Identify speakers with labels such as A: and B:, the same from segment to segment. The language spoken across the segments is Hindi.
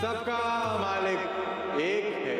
A: सबका मालिक एक है।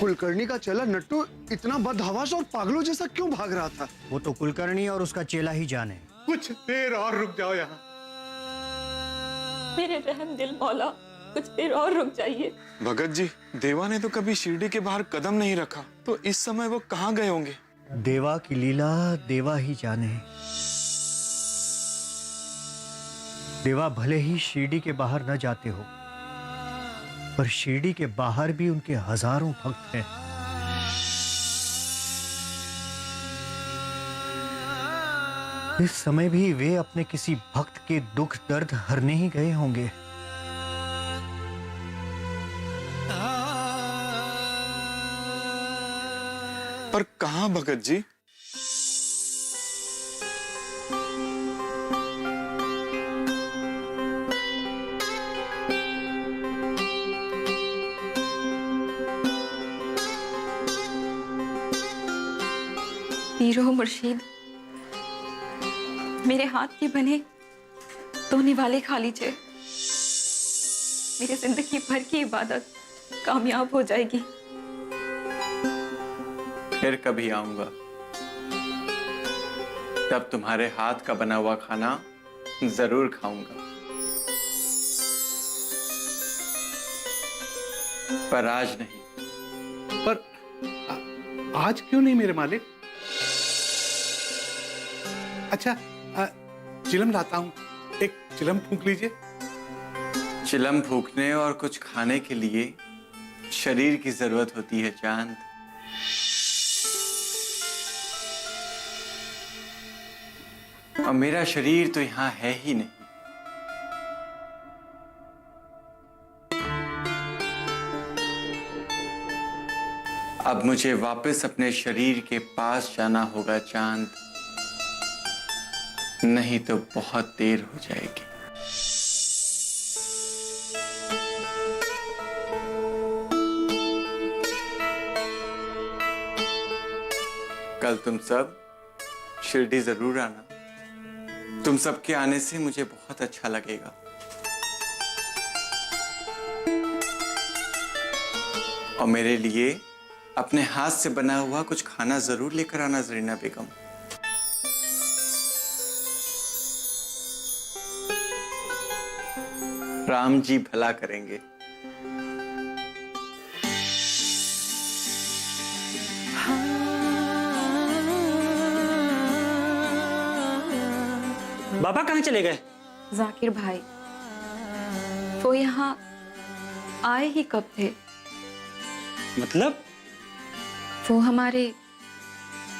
B: कुलकर्णी का चेला नट्टू इतना बदहवास और पागलों जैसा क्यों भाग रहा था?
C: वो तो कुलकर्णी और उसका चेला ही जाने।
A: कुछ देर और रुक जाओ यहाँ।
D: मेरे रहम दिल मौला, कुछ देर और रुक जाइए।
E: भगत जी, देवा ने तो कभी शिरडी के बाहर कदम नहीं रखा, तो इस समय वो कहाँ गए होंगे?
C: देवा की लीला देवा ही जाने। देवा भले ही शिरडी के बाहर न जाते हो, पर शिरडी के बाहर भी उनके हजारों भक्त हैं। इस समय भी वे अपने किसी भक्त के दुख दर्द हरने ही गए होंगे।
E: पर कहाँ भगत जी?
D: पीरो मुर्शीद, मेरे हाथ के बने दो निवाले खा लीजिए। मेरी जिंदगी भर की इबादत कामयाब हो जाएगी।
A: फिर कभी आऊंगा, तब तुम्हारे हाथ का बना हुआ खाना जरूर खाऊंगा। पर आज नहीं।
F: पर आज क्यों नहीं मेरे मालिक? अच्छा, चिलम लाता हूं, एक चिलम फूंक लीजिए।
A: चिलम फूकने और कुछ खाने के लिए शरीर की जरूरत होती है चांद। और मेरा शरीर तो यहां है ही नहीं। अब मुझे वापस अपने शरीर के पास जाना होगा चांद, नहीं तो बहुत देर हो जाएगी। कल तुम सब शिरडी जरूर आना। तुम सबके आने से मुझे बहुत अच्छा लगेगा। और मेरे लिए अपने हाथ से बना हुआ कुछ खाना जरूर लेकर आना जरीना बेगम। राम जी भला करेंगे।
G: बाबा कहाँ चले गए?
D: जाकिर भाई, वो यहाँ आए ही कब थे?
G: मतलब?
D: वो हमारे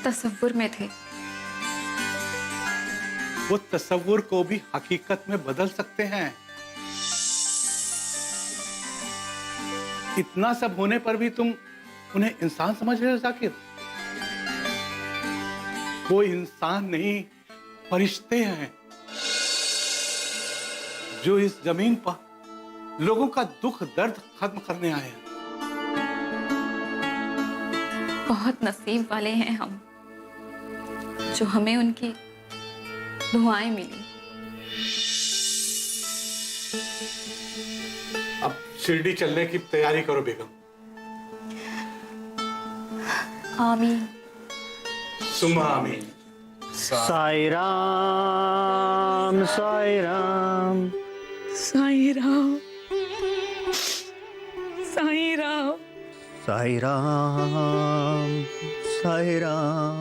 D: तसव्वुर में थे।
F: वो तसव्वुर को भी हकीकत में बदल सकते हैं। इतना सब होने पर भी तुम उन्हें इंसान समझ रहे हो जाकिर? वो इंसान नहीं, फरिश्ते हैं जो इस जमीन पर लोगों का दुख दर्द खत्म करने आए हैं।
D: बहुत नसीब वाले हैं हम जो हमें उनकी दुआएं मिली।
F: अब शिरडी चलने की तैयारी करो बेगम।
D: आमीन।
F: सुम्मा आमीन।
C: साई राम साई राम
D: साईं राम, साईं राम,
C: साई राम साई राम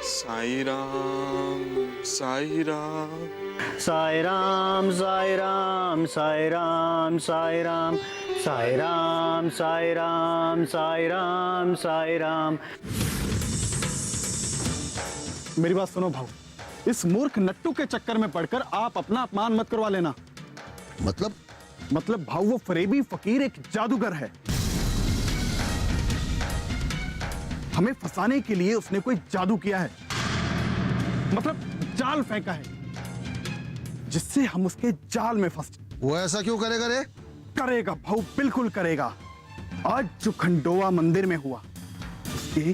E: साई राम साई राम
C: साई राम साई राम साई राम साई राम साई राम साई राम साई राम साई राम।
B: मेरी बात सुनो भाऊ, इस मूर्ख नट्टू के चक्कर में पड़कर आप अपना अपमान मत करवा लेना। मतलब भाऊ, वो फरेबी फकीर एक जादूगर है। हमें फंसाने के लिए उसने कोई जादू किया है, मतलब जाल फेंका है, जिससे हम उसके जाल में फंस।
H: वो ऐसा क्यों करेगा रे?
B: करेगा भाऊ, बिल्कुल करेगा। आज जो खंडोवा मंदिर में हुआ, उसके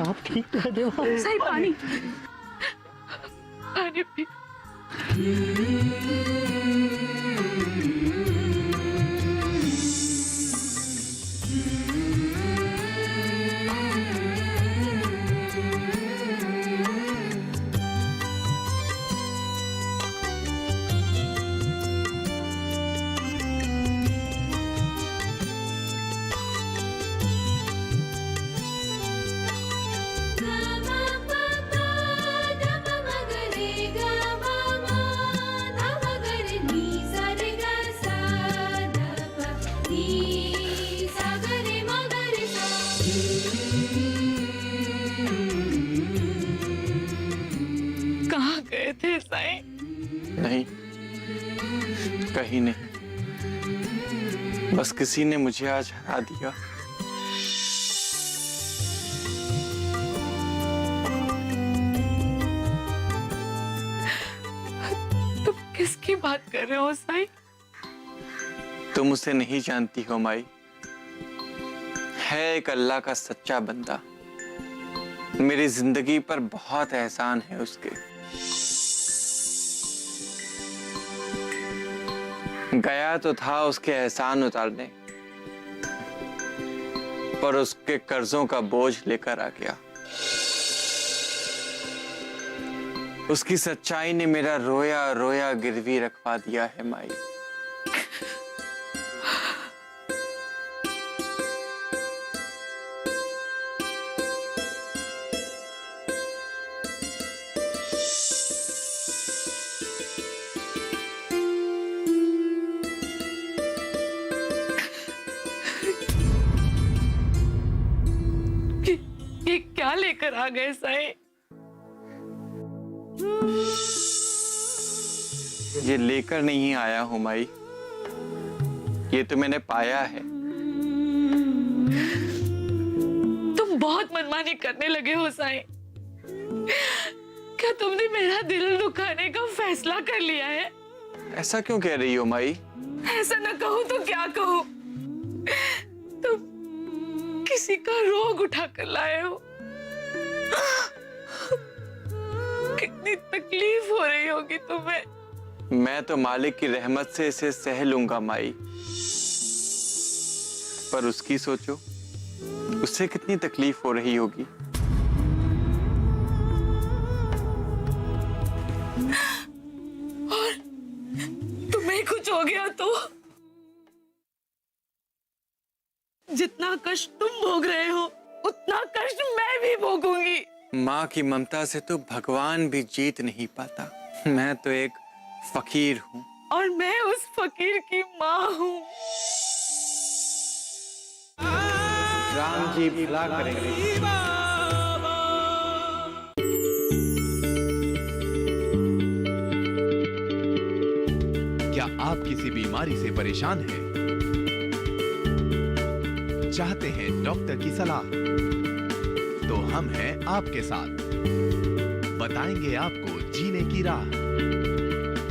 C: आप ठीक तो है देवा?
D: सही पानी
I: पानी पी। कहाँ गए थे साईं?
A: नहीं, कहीं नहीं, बस किसी ने मुझे आज हरा दिया।
I: तुम किसकी बात कर रहे हो साईं?
A: तुम उसे नहीं जानती हो माई, है एक अल्लाह का सच्चा बंदा। मेरी जिंदगी पर बहुत एहसान है उसके। गया तो था उसके एहसान उतारने, पर उसके कर्जों का बोझ लेकर आ गया। उसकी सच्चाई ने मेरा रोया रोया गिरवी रखवा दिया है माई।
I: ये क्या लेकर आ गए साईं?
A: ये लेकर नहीं आया हूं माई, ये तो मैंने पाया है।
I: तुम बहुत मनमानी करने लगे हो साईं। क्या तुमने मेरा दिल दुखाने का फैसला कर लिया है?
A: ऐसा क्यों कह रही हो माई?
I: ऐसा न कहूं तो क्या कहूं? तुम किसी का रोग उठा कर लाए हो। कितनी तकलीफ हो रही होगी तुम्हें।
A: मैं तो मालिक की रहमत से इसे सह लूंगा माई, पर उसकी सोचो, उससे कितनी तकलीफ हो रही होगी।
I: और तुम्हें कुछ हो गया तो जितना कष्ट तुम भोग रहे हो उतना कष्ट मैं भी भोगूंगी।
A: माँ की ममता से तो भगवान भी जीत नहीं पाता। मैं तो एक फकीर हूँ।
I: और मैं उस फकीर की माँ हूँ।
A: राम जी भला करेंगे।
J: क्या आप किसी बीमारी से परेशान हैं? चाहते हैं डॉक्टर की सलाह? तो हम हैं आपके साथ। बताएंगे आपको जीने की राह।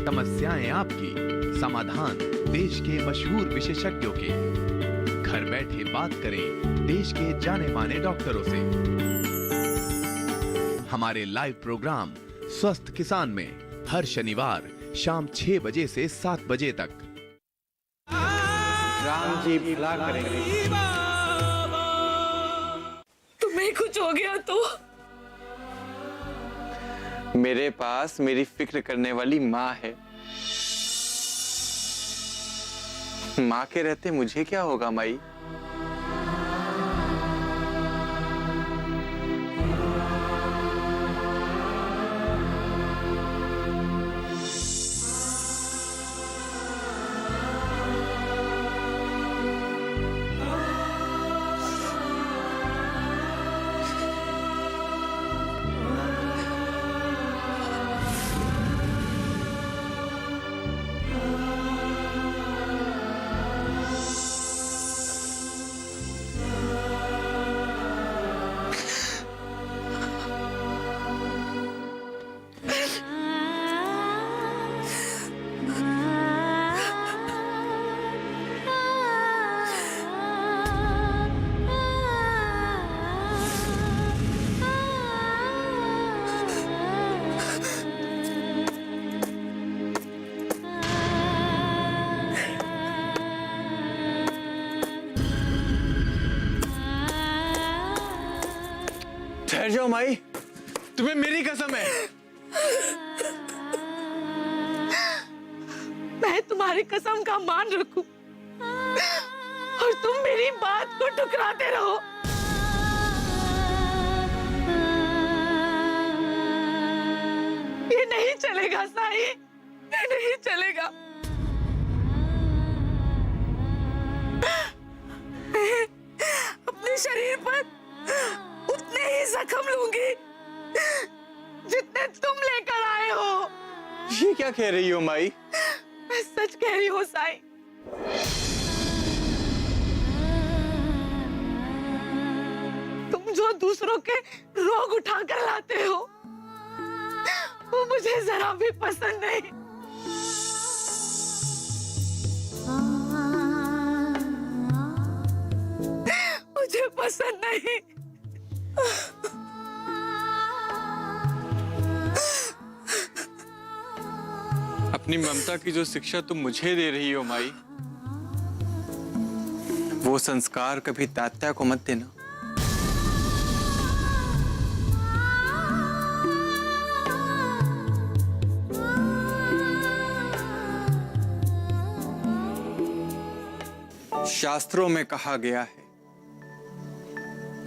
J: समस्याएं आपकी, समाधान देश के मशहूर विशेषज्ञों के। घर बैठे बात करें देश के जाने माने डॉक्टरों से। हमारे लाइव प्रोग्राम स्वस्थ किसान में हर शनिवार शाम 6 बजे से 7 बजे तक।
A: राम जी भला करेंगे।
I: तुम्हें कुछ हो गया तो
A: मेरे पास मेरी फिक्र करने वाली माँ है। माँ के रहते मुझे क्या होगा माई? ठहर जाओ माई, तुम्हें मेरी कसम है।
I: मैं तुम्हारी कसम का मान रखूं और तुम मेरी बात को ठुकराते रहो। ये नहीं चलेगा साई, ये नहीं चलेगा। मैं अपने शरीर पर उतने ही जख्म लूंगी जितने तुम लेकर आए हो।
A: ये क्या कह रही हो माई?
I: मैं सच कह रही हूँ साई। तुम जो दूसरों के रोग उठा कर लाते हो वो मुझे जरा भी पसंद नहीं। मुझे पसंद नहीं।
A: अपनी ममता की जो शिक्षा तुम मुझे दे रही हो माई, वो संस्कार कभी तात्या को मत देना। शास्त्रों में कहा गया है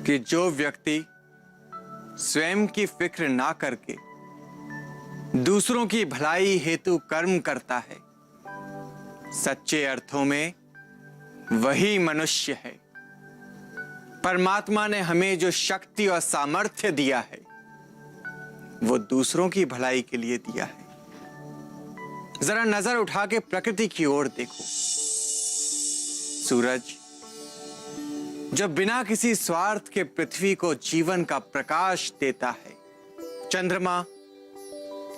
A: कि जो व्यक्ति स्वयं की फिक्र ना करके दूसरों की भलाई हेतु कर्म करता है, सच्चे अर्थों में वही मनुष्य है। परमात्मा ने हमें जो शक्ति और सामर्थ्य दिया है वो दूसरों की भलाई के लिए दिया है। जरा नजर उठा के प्रकृति की ओर देखो। सूरज जो बिना किसी स्वार्थ के पृथ्वी को जीवन का प्रकाश देता है, चंद्रमा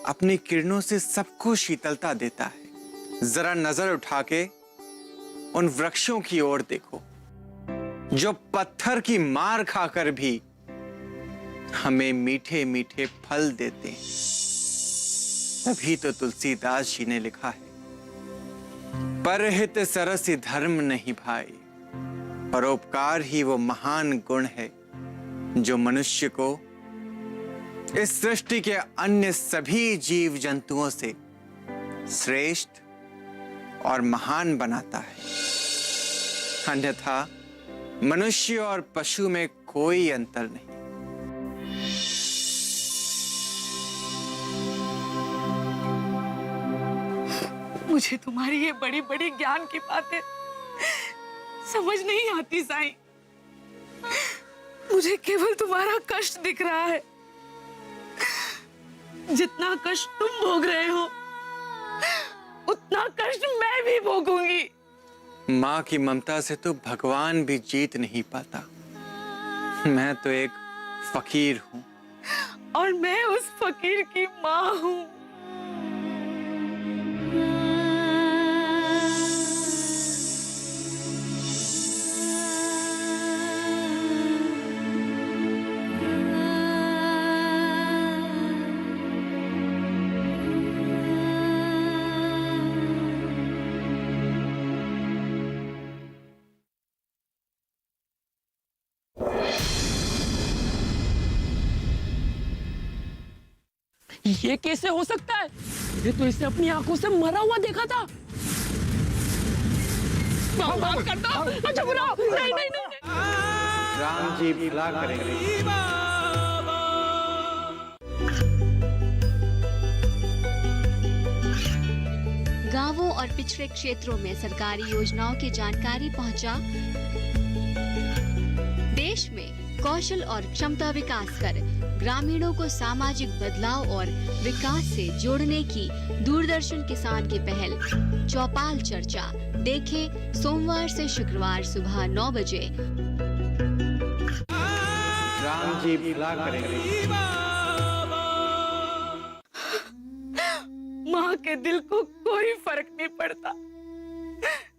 A: अपनी किरणों से सबको शीतलता देता है। जरा नजर उठा के उन वृक्षों की ओर देखो जो पत्थर की मार खाकर भी हमें मीठे मीठे फल देते हैं। तभी तो तुलसीदास जी ने लिखा है, परहित सरस धर्म नहीं भाई, परोपकार ही वो महान गुण है जो मनुष्य को इस सृष्टि के अन्य सभी जीव जंतुओं से श्रेष्ठ और महान बनाता है। अन्यथा मनुष्य और पशु में कोई अंतर नहीं।
I: मुझे तुम्हारी ये बड़ी बड़ी ज्ञान की बातें समझ नहीं आती साईं। मुझे केवल तुम्हारा कष्ट दिख रहा है। जितना कष्ट तुम भोग रहे हो उतना कष्ट मैं भी भोगूंगी।
A: माँ की ममता से तो भगवान भी जीत नहीं पाता। मैं तो एक फकीर हूँ
I: और मैं उस फकीर की माँ हूँ। ये कैसे हो सकता है? ये तो इसे अपनी आंखों से मरा हुआ देखा था। माफ कर दो। अच्छा बुरा नहीं नहीं नहीं।
A: राम जी भला करेंगे।
K: गांवों और पिछड़े क्षेत्रों में सरकारी योजनाओं की जानकारी पहुंचा। देश में कौशल और क्षमता विकास कर ग्रामीणों को सामाजिक बदलाव और विकास से जोड़ने की दूरदर्शन किसान की पहल चौपाल चर्चा देखें सोमवार से शुक्रवार सुबह 9 बजे।
A: राम जी भला करेंगे।
I: माँ के दिल को कोई फर्क नहीं पड़ता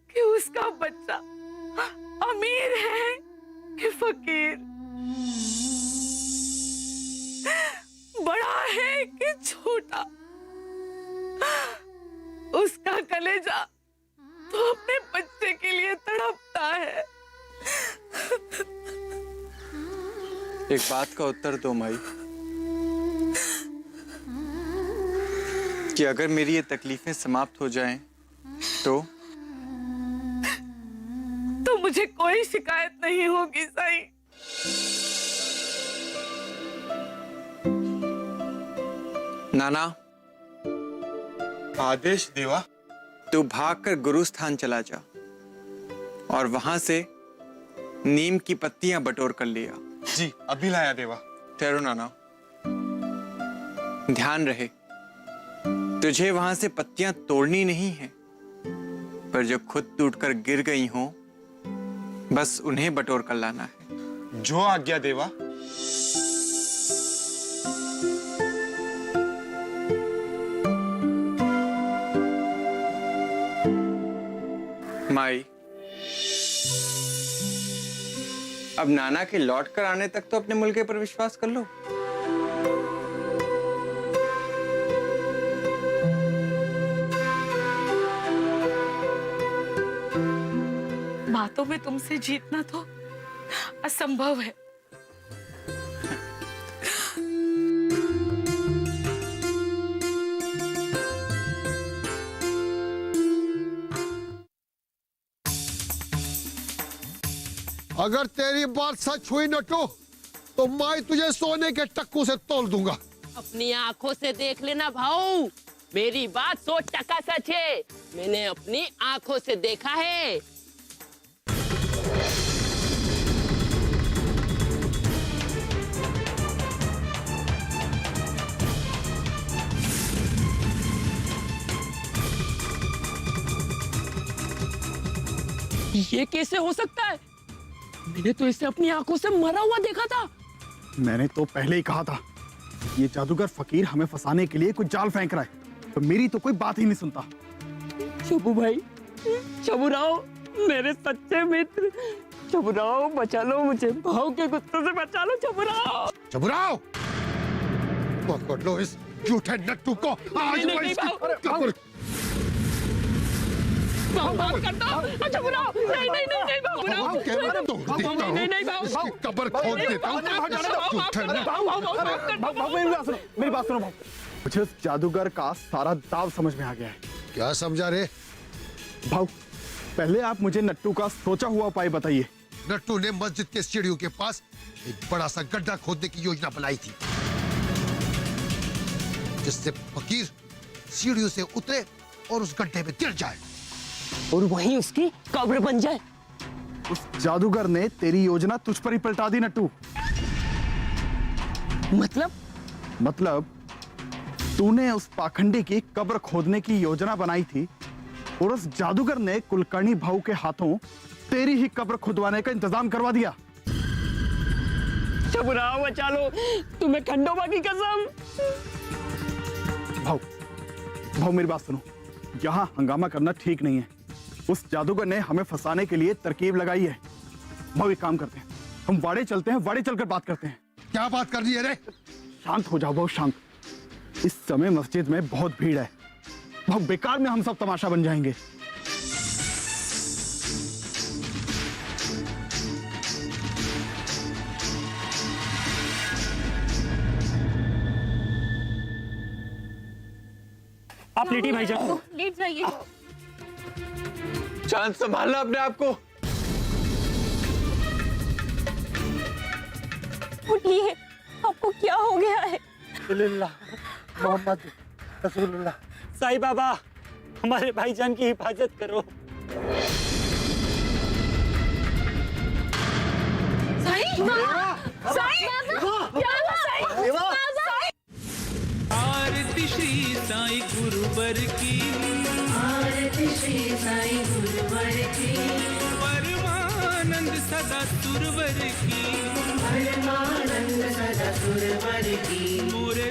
I: कि उसका बच्चा अमीर है कि फकीर, बड़ा है कि छोटा। उसका कलेजा तो अपने बच्चे के लिए तड़पता है।
A: एक बात का उत्तर दो माई, कि अगर मेरी ये तकलीफें समाप्त हो जाएं तो
I: मुझे कोई शिकायत नहीं होगी साईं।
A: नाना,
E: आदेश देवा।
A: तू भागकर गुरुस्थान चला जा और वहां से नीम की पत्तियां बटोर कर लिया।
E: जी अभी लाया देवा।
A: ठहरो नाना, ध्यान रहे, तुझे वहां से पत्तियां तोड़नी नहीं है, पर जो खुद टूटकर गिर गई हों बस उन्हें बटोर कर लाना है।
E: जो आज्ञा देवा।
A: माई, अब नाना के लौट कर आने तक तो अपने मुल्के पर विश्वास कर लो।
I: बातों में तुमसे जीतना तो असंभव है।
H: अगर तेरी बात सच हुई नट्टू, तो मैं तुझे सोने के टक्कू से तोल दूंगा।
I: अपनी आंखों से देख लेना भाऊ, मेरी बात 100% सच है। मैंने अपनी आंखों से देखा है। ये कैसे हो सकता है? मैंने तो इसे अपनी आंखों से मरा हुआ देखा था।
B: मैंने तो पहले ही कहा था, ये जादूगर फकीर हमें फंसाने के लिए कुछ जाल फेंक रहा है, तो मेरी तो कोई बात ही नहीं सुनता।
I: शबू भाई, शबू राव, मेरे सच्चे मित्र, शबू राव बचा लो मुझे, भाव के गुस्से से बचा लो शबू राव।
H: शबू राव, पकड़ लो इस झूठे नट्टू को। आज
I: नहीं,
H: मैं
I: नहीं,
H: इसकी
I: भाव कर दो। शबू राव, नहीं नहीं नहीं नहीं भाव,
H: भाव के मैं तोड़ देता हूँ।
I: नहीं नहीं भाव,
H: इसकी कब्र खोद देता हूँ। झूठे नट्टू।
B: मेरी बात सुनो भाव। मुझे उस जादूगर का सारा दाव समझ में आ गया है।
H: क्या समझा रे?
B: भाव, पहले आप मुझे नट्टू का सोचा हुआ उपाय बताइए।
H: नट्टू ने मस्जिद के सीढ़ियों के पास एक बड़ा सा गड्ढा खोदने की योजना बनाई थी, जिससे फकीर सीढ़ियों से उतरे और उस गड्ढे में गिर जाए
I: और वहीं उसकी कब्र बन जाए।
B: उस जादूगर ने तेरी योजना तुझ पर ही पलटा दी नट्टू। मतलब तूने उस पाखंडी की कब्र खोदने की योजना बनाई थी और उस जादूगर ने कुलकर्णी भाऊ के हाथों तेरी ही कब्र खुदवाने का इंतजाम करवा दिया।
I: शबू राव बचा लो, तुम्हें खंडोबा की कसम।
B: भाऊ मेरी बात सुनो, यहाँ हंगामा करना ठीक नहीं है। उस जादूगर ने हमें फंसाने के लिए तरकीब लगाई है। भाऊ एक काम करते हैं, हम वाड़े चलते हैं, वाड़े चलकर बात करते हैं।
H: क्या बात करनी है रे?
B: शांत हो जाओ भाऊ, शांत। इस समय मस्जिद में बहुत भीड़ है भाऊ, बेकार में हम सब तमाशा बन जाएंगे।
G: आप लेटिए भाईजान।
D: लेट जाइए।
A: चांद, संभालना अपने आप को।
D: उठिए, आपको क्या हो गया है?
C: मोहम्मद रसूलुल्लाह।
G: साईं बाबा, हमारे भाईजान की हिफाजत करो।
C: आरती श्री साईं गुरुवर की, आरती श्री साईं गुरुवर की, परमानंद सदा सुरवर की, परमानंद सदा सुरवर की, पूरे